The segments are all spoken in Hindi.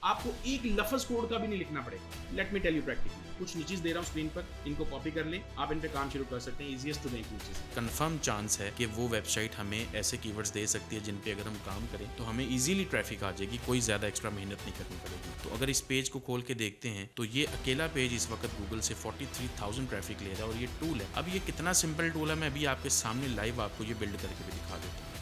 आपको एक लफ्ज कोड का भी नहीं लिखना पड़ेगा। Let me tell you practically, कुछ नीचेस दे रहा हूँ स्क्रीन पर, इनको कॉपी कर लें, आप इन पे काम शुरू कर सकते हैं। Easiest to the niches. Confirm chance है कि वो वेबसाइट हमें ऐसे कीवर्ड्स दे सकती है जिन पे अगर हम काम करें तो हमें इजीली ट्रैफिक आ जाएगी, कोई ज़्यादा एक्स्ट्रा मेहनत नहीं करनी पड़ेगी। तो अगर इस पेज को खोल के देखते हैं तो ये अकेला पेज इस वक्त गूगल से 43,000 ट्रैफिक ले रहा है और ये टूल है। अब ये कितना सिंपल टूल है मैं अभी आपके सामने लाइव आपको ये बिल्ड करके भी दिखा देता हूँ।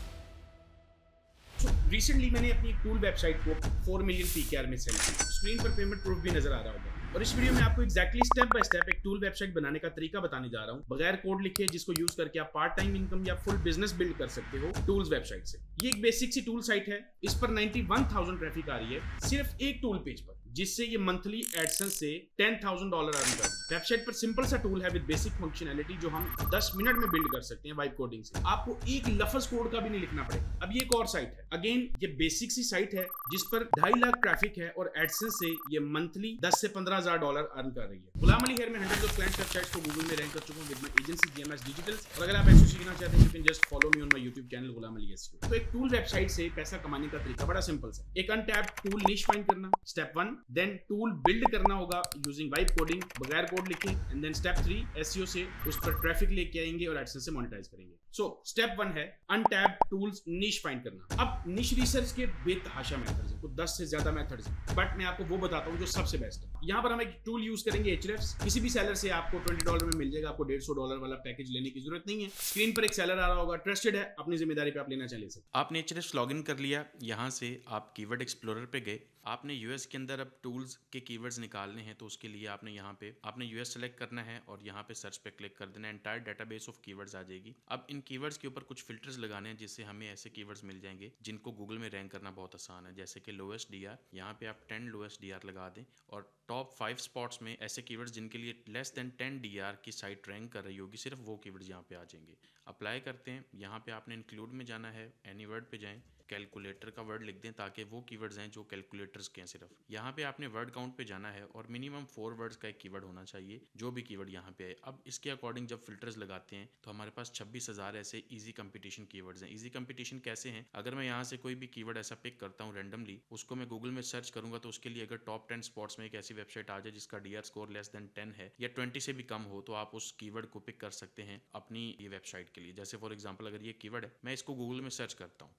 रिसेंटली मैंने अपनी एक टूल वेबसाइट को 4 मिलियन पीकेआर में सेल की। स्क्रीन पर पेमेंट प्रूफ भी नजर आ रहा होगा। और इस वीडियो में आपको एक्जैक्टली स्टेप बाय स्टेप एक टूल वेबसाइट बनाने का तरीका बताने जा रहा हूँ, बगैर कोड लिखे, जिसको यूज करके आप पार्ट टाइम इनकम या फुल बिजनेस बिल्ड कर सकते हो टूल्स वेबसाइट से। ये एक बेसिक सी टूल साइट है। इस पर 91,000 ट्रैफिक आ रही है सिर्फ एक टूल पेज पर, जिससे ये मंथली एडसेंस से $10,000 अर्न कर। वेबसाइट पर सिंपल सा टूल है विद बेसिक फंक्शनैलिटी जो हम 10 मिनट में बिल्ड कर सकते हैं वाइब कोडिंग से। आपको एक लफ्ज कोड का भी नहीं लिखना पड़ेगा। अब ये एक और साइट है, अगेन ये बेसिक सी साइट है जिस पर 2.5 लाख ट्रैफिक है और एडसेंस से ये मंथली 10 से $15,000 अर्न कर रही है। गुलाम अली हेयर में हंड्रेड्स ऑफ क्लाइंट वेबसाइट्स को गूगल में रैंक कर चुका हूं with my agency GMS digitals. और अगर आप ऐसे सीखना चाहते हैं, you can just follow me on my YouTube channel Ghulam Ali SEO. तो एक टूल वेबसाइट से पैसा कमाने का तरीका बड़ा सिंपल है। एक अनटैप्ड टूल निश फाइंड करना, स्टेप 1। देन टूल बिल्ड करना होगा यूजिंग वाइब कोडिंग, बगैर कोड लिखे। एंड देन स्टेप 3, एसईओ से उस पर ट्रैफिक लेके आएंगे और एडसेंस से मोनेटाइज करेंगे। सो स्टेप 1 है अनटैप्ड टूल्स निश फाइंड करना। अब निश रिसर्च के बेतहाशा मेथड्स हैं, कुछ 10 से ज्यादा मेथड्स हैं, बट मैं आपको वो बताता हूँ जो सबसे बेस्ट है। यहाँ पर हम एक टूल यूज करेंगे Ahrefs। किसी भी सेलर से आपको $20 में मिल जाएगा, आपको $150 वाला पैकेज लेने की जरूरत नहीं है। स्क्रीन पर एक सेलर आ रहा होगा, ट्रस्टेड है, अपनी जिम्मेदारी पे आप लेना चाहिए सकते। आपने Ahrefs लॉगिन कर लिया, यहाँ से आप कीवर्ड एक्सप्लोरर पे गए। आपने यूएस के अंदर अब टूल्स के कीवर्ड्स निकालने हैं तो उसके लिए आपने यहाँ पे आपने यूएस सेलेक्ट करना है और यहाँ पे सर्च पे क्लिक कर देना है। एंटायर डेटाबेस ऑफ कीवर्ड्स आ जाएगी। अब इन कीवर्ड्स के ऊपर कुछ फिल्टर्स लगाने हैं जिससे हमें ऐसे कीवर्ड्स मिल जाएंगे जिनको गूगल में रैंक करना बहुत आसान है, जैसे कि लोएस्ट डीआर। यहाँ पे आप 10 लोएस्ट डीआर लगा दें और टॉप 5 स्पॉट्स में ऐसे कीवर्ड्स जिनके लिए लेस देन 10 डीआर की साइट रैंक कर रही होगी, सिर्फ वो कीवर्ड्स यहाँ पे आ जाएंगे। अप्लाई करते हैं। यहाँ पे आपने इंक्लूड में जाना है, एनी वर्ड पे जाएं, कैलकुलेटर का वर्ड लिख दें ताकि वो कीवर्ड्स हैं जो कैलकुलेटर्स के हैं सिर्फ। यहाँ पे आपने वर्ड काउंट पे जाना है और मिनिमम 4 वर्ड्स का एक कीवर्ड होना चाहिए, जो भी कीवर्ड यहाँ पे है। अब इसके अकॉर्डिंग जब फिल्टर्स लगाते हैं तो हमारे पास 26,000 ऐसे इजी कंपटीशन कीवर्ड्स हैं। इजी कंपटीशन कैसे हैं? अगर मैं यहाँ से कोई भी कीवर्ड ऐसा पिक करता हूँ रैंडमली, उसको मैं गूगल में सर्च करूंगा तो उसके लिए अगर टॉप 10 स्पॉट्स में एक ऐसी वेबसाइट आ जाए जिसका डीआर स्कोर लेस देन 10 है या 20 से भी कम हो, तो आप उस कीवर्ड को पिक कर सकते हैं अपनी ये वेबसाइट के लिए। जैसे फॉर एग्जाम्पल अगर ये कीवर्ड है, मैं इसको गूगल में सर्च करता हूँ,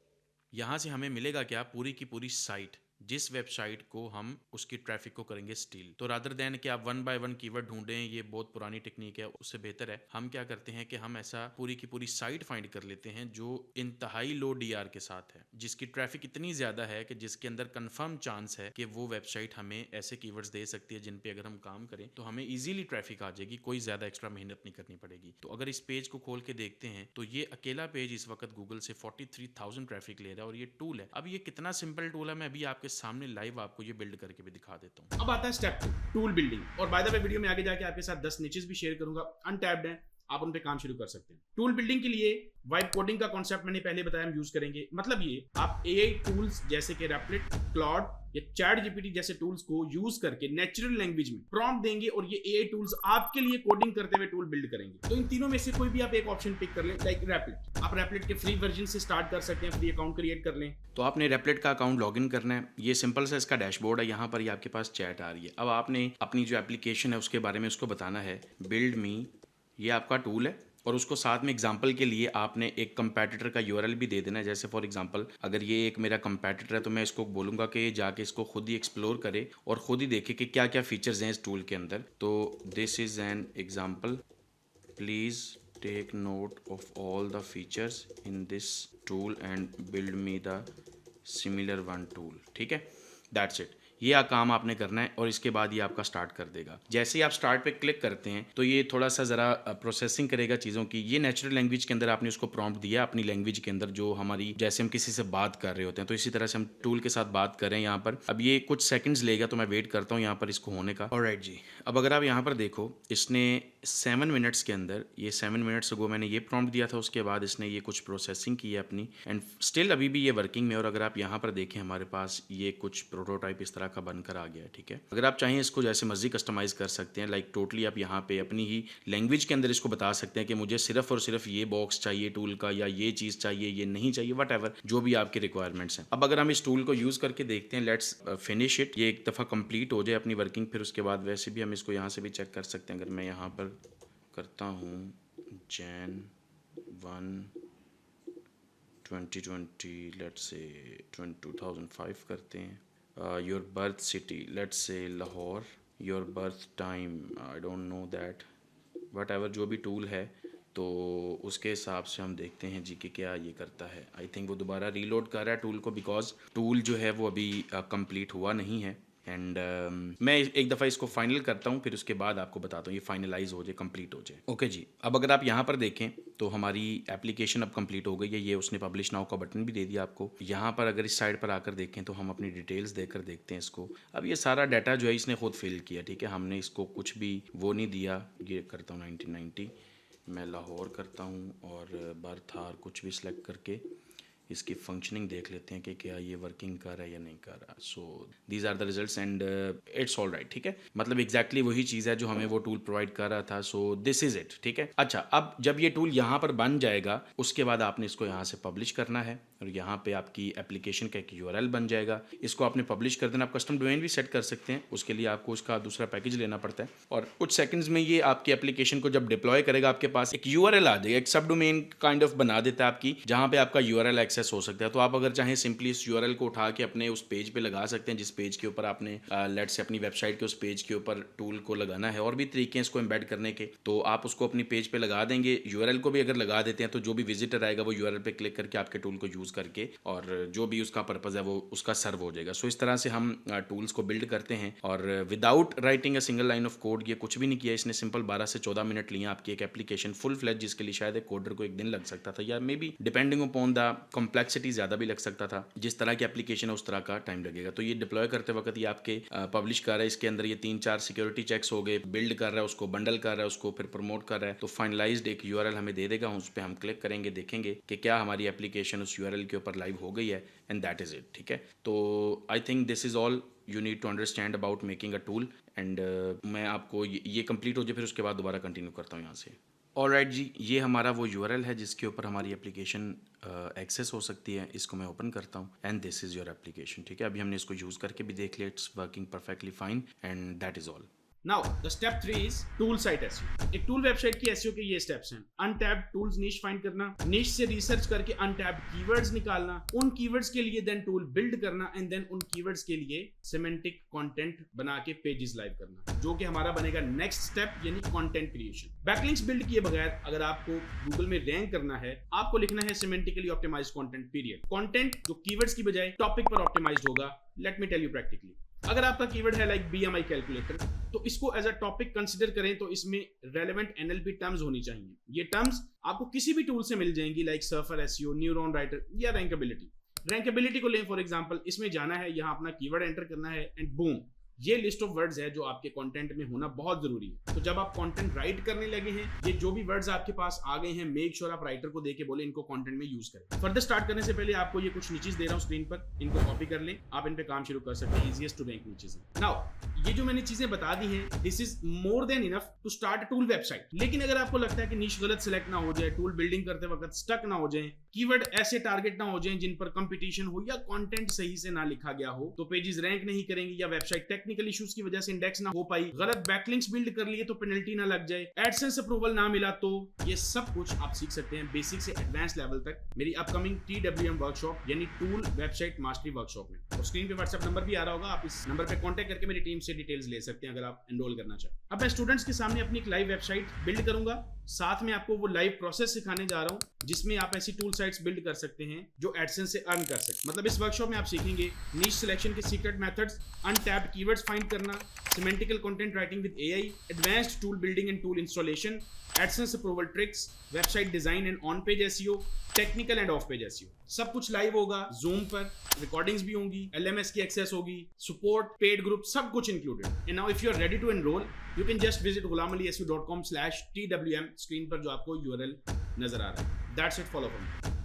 यहाँ से हमें मिलेगा क्या? पूरी की पूरी साइट, जिस वेबसाइट को हम उसकी ट्रैफिक को करेंगे स्टील। तो रादर देन कि आप 1 बाय 1 कीवर्ड ढूंढें, ये बहुत पुरानी टेक्निक है, उससे बेहतर है हम क्या करते हैं कि हम ऐसा पूरी की पूरी साइट फाइंड कर लेते हैं जो इंतहाई लो डीआर के साथ है, जिसकी ट्रैफिक इतनी ज्यादा है कि जिसके अंदर कंफर्म चांस है कि वो वेबसाइट हमें ऐसे कीवर्ड्स दे सकती है जिन पे अगर हम काम करें तो हमें इजीली ट्रैफिक आ जाएगी, कोई ज्यादा एक्स्ट्रा मेहनत नहीं करनी पड़ेगी। तो अगर इस पेज को खोल के देखते हैं तो ये अकेला पेज इस वक्त गूगल से 43,000 ट्रैफिक ले रहा है और ये टूल है। अब ये कितना सिंपल टूल है मैं अभी आपके सामने लाइव आपको ये बिल्ड करके भी दिखा देता हूँ। अब आता है स्टेप 2, टूल बिल्डिंग। और बाय द वे वीडियो में आगे जाके आपके साथ 10 नीचेस भी शेयर करूंगा, अनटैप्ड है, आप उन पे काम शुरू कर सकते हैं। टूल बिल्डिंग के लिए वाइब कोडिंग का कॉन्सेप्ट मैंने पहले बताया, हम यूज करेंगे। मतलब ये आप एआई टूल्स जैसे कि रैपलेट, क्लॉड या चैट जीपीटी जैसे टूल्स को यूज करके नेचुरल लैंग्वेज में प्रॉम्प्ट देंगे और ये एआई टूल्स आपके लिए कोडिंग करते हुए टूल बिल्ड करेंगे। तो इन तीनों में से कोई भी आप एक ऑप्शन पिक कर लें, लाइक रैपलेट। आप रैपलेट के फ्री वर्जन से स्टार्ट कर सकते हैं, फ्री अकाउंट क्रिएट कर लें। तो आपने रैपलेट का अकाउंट लॉगिन करना है। ये सिंपल सा इसका डैशबोर्ड है, यहाँ पर ये आपके पास चैट आ रही है। अब आपने अपनी जो एप्लीकेशन है उसके बारे में उसको बताना है, बिल्ड मी, ये आपका टूल है और उसको साथ में एग्जांपल के लिए आपने एक कंपैटिटर का यूआरएल भी दे देना है। जैसे फॉर एग्जांपल अगर ये एक मेरा कंपैटिटर है तो मैं इसको बोलूँगा कि जाके इसको खुद ही एक्सप्लोर करे और खुद ही देखे कि क्या क्या फीचर्स हैं इस टूल के अंदर। तो this is an example, please take note of all the features in this tool and build me the similar one tool. ठीक है, दैट्स इट। ये काम आपने करना है और इसके बाद ये आपका स्टार्ट कर देगा। जैसे ही आप स्टार्ट पे क्लिक करते हैं तो ये थोड़ा सा ज़रा प्रोसेसिंग करेगा चीज़ों की। ये नेचुरल लैंग्वेज के अंदर आपने उसको प्रॉम्प्ट दिया अपनी लैंग्वेज के अंदर, जो हमारी जैसे हम किसी से बात कर रहे होते हैं तो इसी तरह से हम टूल के साथ बात करें यहाँ पर। अब ये कुछ सेकंड्स लेगा तो मैं वेट करता हूँ यहाँ पर इसको होने का। ऑलराइट जी, अब अगर आप यहाँ पर देखो, इसने 7 मिनट्स के अंदर, ये 7 मिनट्स अगो मैंने ये प्रॉम्प्ट दिया था, उसके बाद इसने ये कुछ प्रोसेसिंग की है अपनी एंड स्टिल अभी भी ये वर्किंग में। और अगर आप यहाँ पर देखें हमारे पास ये कुछ प्रोटोटाइप इस तरह तरह का बनकर आ गया है, ठीक है। अगर आप चाहें इसको जैसे मर्जी कस्टमाइज़ कर सकते हैं, लाइक टोटली आप यहाँ पे अपनी ही लैंग्वेज के अंदर इसको बता सकते हैं कि मुझे सिर्फ और सिर्फ ये बॉक्स चाहिए टूल का, या ये चीज़ चाहिए, ये नहीं चाहिए, वट जो भी आपके रिक्वायरमेंट्स हैं। अब अगर हम इस टूल को यूज़ करके देखते हैं, लेट्स फिनिश इट, ये एक दफ़ा कंप्लीट हो जाए अपनी वर्किंग, फिर उसके बाद वैसे भी हम इसको यहाँ से भी चेक कर सकते हैं। अगर मैं यहाँ पर करता हूँ Jan 1 2020, लेट्स से 2005 करते हैं। Your birth city, let's say Lahore. Your birth time, I don't know that, what जो भी टूल है, तो उसके हिसाब से हम देखते हैं जी कि क्या ये करता है। आई थिंक वो दोबारा रीलोड कर रहा है टूल को, बिकॉज टूल जो है वो अभी कंप्लीट हुआ नहीं है। एंड मैं एक दफ़ा इसको फाइनल करता हूँ, फिर उसके बाद आपको बताता हूँ ये फाइनलाइज हो जाए, कंप्लीट हो जाए। ओके जी, अब अगर आप यहाँ पर देखें तो हमारी एप्लीकेशन अब कंप्लीट हो गई है। ये उसने पब्लिश नाउ का बटन भी दे दिया आपको। यहाँ पर अगर इस साइड पर आकर देखें तो हम अपनी डिटेल्स देकर देखते हैं इसको। अब ये सारा डाटा जो है इसने खुद फिल किया, ठीक है, हमने इसको कुछ भी वो नहीं दिया। ये करता हूँ 1990, मैं लाहौर करता हूँ और बर्थ आर कुछ भी सिलेक्ट करके इसकी फंक्शनिंग देख लेते हैं कि क्या ये वर्किंग कर रहा है या नहीं कर रहा। So these are the results and it's all right, ठीक है, मतलब एग्जैक्टली वही चीज़ है जो हमें वो टूल प्रोवाइड कर रहा था। सो दिस इज़ इट, ठीक है। अच्छा, अब जब ये टूल यहाँ पर बन जाएगा उसके बाद आपने इसको यहाँ से पब्लिश करना है और यहाँ पे आपकी एप्लीकेशन का एक URL बन जाएगा। इसको आपने पब्लिश कर देना। आप कस्टम डोमेन भी सेट कर सकते हैं, उसके लिए आपको उसका दूसरा पैकेज लेना पड़ता है और कुछ सेकंड्स में ये आपकी एप्लीकेशन को जब डिप्लॉय करेगा आपके पास एक URL आ जाएगा, एक सब डोमेन काइंड ऑफ बना देता है आपकी, जहाँ पे आपका URL एक्सेस हो सकता है। तो आप अगर चाहें सिंपली इस URL को उठा के अपने उस पेज पे लगा सकते हैं जिस पेज के ऊपर आपने लेट से अपनी वेबसाइट के उस पेज के ऊपर टूल को लगाना है। और भी तरीके हैं इसको एम्बेड करने के, तो आप उसको अपनी पेज पे लगा देंगे। URL को भी अगर लगा देते हैं तो जो भी विजिटर आएगा वो URL पे क्लिक करके आपके टूल को यूज़ करके और जो भी उसका पर्पज़ है वो उसका सर्व हो जाएगा। सो इस तरह से हम टूल्स को बिल्ड करते हैं और without writing a single line of code ये कुछ भी नहीं किया इसने। सिंपल 12 से 14 मिनट लिए आपकी एक एप्लीकेशन फुल फ्लैज, जिसके लिए शायद एक कोडर को एक दिन लग सकता था या may be depending upon the complexity ज़्यादा भी लग सकता था। जिस तरह की एप्लीकेशन है उस तरह का टाइम लगेगा। तो ये डिप्लॉय करते वक्त ये आपके पब्लिश कर रहा है, इसके अंदर ये 3-4 सिक्योरिटी चेक्स हो गए, बिल्ड कर रहा है उसको, बंडल कर रहा है उसको, फिर प्रमोट कर रहा है। तो फाइनलाइज्ड एक URL हमें दे देगा, उस पर हम क्लिक करेंगे, देखेंगे कि क्या हमारी एप्लीकेशन उस URL के ऊपर लाइव हो गई है एंड दैट इज़ इट, ठीक है। तो I think this is all you need to understand about making a tool and मैं आपको ये कंप्लीट हो जाए फिर उसके बाद दोबारा कंटिन्यू करता हूँ यहाँ से। ऑलराइट जी, ये हमारा वो URL है जिसके ऊपर हमारी एप्लीकेशन एक्सेस हो सकती है। इसको मैं ओपन करता हूँ and this is your application, ठीक है। अभी हमने इसको यूज़ करके भी देख लिया, it's working perfectly fine and that is all. Now the step 3 is tool site SEO. एक टूल वेबसाइट की एसईओ के ये स्टेप्स हैं। अनटैप्ड टूल्स नीश फाइंड करना, नीश से रिसर्च करके अनटैप्ड कीवर्ड्स निकालना, उन कीवर्ड्स के लिए देन टूल बिल्ड करना एंड देन उन कीवर्ड्स के लिए सिमेंटिक कंटेंट बना के पेजेस लाइव करना, जो कि हमारा बनेगा नेक्स्ट स्टेप, यानी कंटेंट क्रिएशन। बैकलिंक्स बिल्ड किए बगैर अगर आपको गूगल में रैंक करना है, आपको लिखना है semantically optimised content period. Content जो कीवर्ड्स की बजाय टॉपिक पर ऑप्टिमाइज्ड होगा। Let me tell you practically, अगर आपका कीवर्ड है लाइक BMI कैलकुलेटर, तो इसको एज अ टॉपिक कंसीडर करें तो इसमें रेलेवेंट NLP टर्म्स होनी चाहिए। ये टर्म्स आपको किसी भी टूल से मिल जाएंगी, like surfer SEO, neuron writer या रैंकेबिलिटी। रैंकेबिलिटी को लें फॉर एग्जांपल, इसमें जाना है, यहाँ अपना कीवर्ड एंटर करना है एंड बूम, ये लिस्ट ऑफ वर्ड्स है जो आपके कंटेंट में होना बहुत जरूरी है। तो जब आप कंटेंट राइट करने लगे हैं, ये जो भी वर्ड्स आपके पास आ गए हैं, मेक श्योर आप राइटर को देके बोले इनको कंटेंट में यूज करें। फर्दर स्टार्ट करने से पहले आपको ये कुछ नीचेस दे रहा हूँ स्क्रीन पर, इनको कॉपी कर लें, आप इन पे काम शुरू कर सकते हैं। इजीएस्ट टू रैंक नीचेस है। नाउ ये जो मैंने चीजें बता दी हैं, this is more than enough to start tool website. लेकिन अगर आपको लगता है कि नीश गलत सिलेक्ट ना हो जाए, टूल बिल्डिंग करते वक्त स्टक ना हो जाए, कीवर्ड ऐसे टारगेट ना हो जाए जिन पर कंपटीशन हो या कंटेंट सही से ना लिखा गया हो, तो पेजेस रैंक नहीं करेंगे या वेबसाइट टेक्निकल इश्यूज की वजह से इंडेक्स ना हो पाई, गलत बैकलिंक्स बिल्ड कर लिए तो पेनल्टी ना लग जाए, एडसेंस अप्रूवल ना मिला, तो ये सब कुछ आप सीख सकते हैं बेसिक से एडवांस लेवल तक मेरी अपकमिंग TWM वर्कशॉप यानी टूल वेबसाइट मास्टरी वर्कशॉप में। और स्क्रीन पे व्हाट्सएप नंबर भी आ रहा होगा, आप इस नंबर पे कांटेक्ट करके मेरी टीम से डिटेल्स ले सकते हैं अगर आप एनरोल करना चाहें। अब मैं स्टूडेंट्स के सामने अपनी एक लाइव वेबसाइट बिल्ड करूंगा, साथ में आपको वो लाइव प्रोसेस सिखाने जा रहा हूं जिसमें आप ऐसी टूल साइट्स बिल्ड कर सकते हैं जो एडसेंस से अर्न कर सकते हैं। मतलब इस वर्कशॉप में आप सीखेंगे नीश सिलेक्शन के secret methods, untapped keywords find करना, semantical content writing with AI, advanced tool building and tool installation, AdSense approval tricks, website design and on page SEO, technical and off page SEO। सब कुछ लाइव होगा Zoom पर, रिकॉर्डिंग्स भी होंगी, LMS की एक्सेस होगी, सपोर्ट, पेड ग्रुप, सब कुछ included. And now if you are ready to enrol, you can just visit ghulamalisu.com/TWM, screen पर जो आपको URL नजर आ रहा है। That's it, follow for me.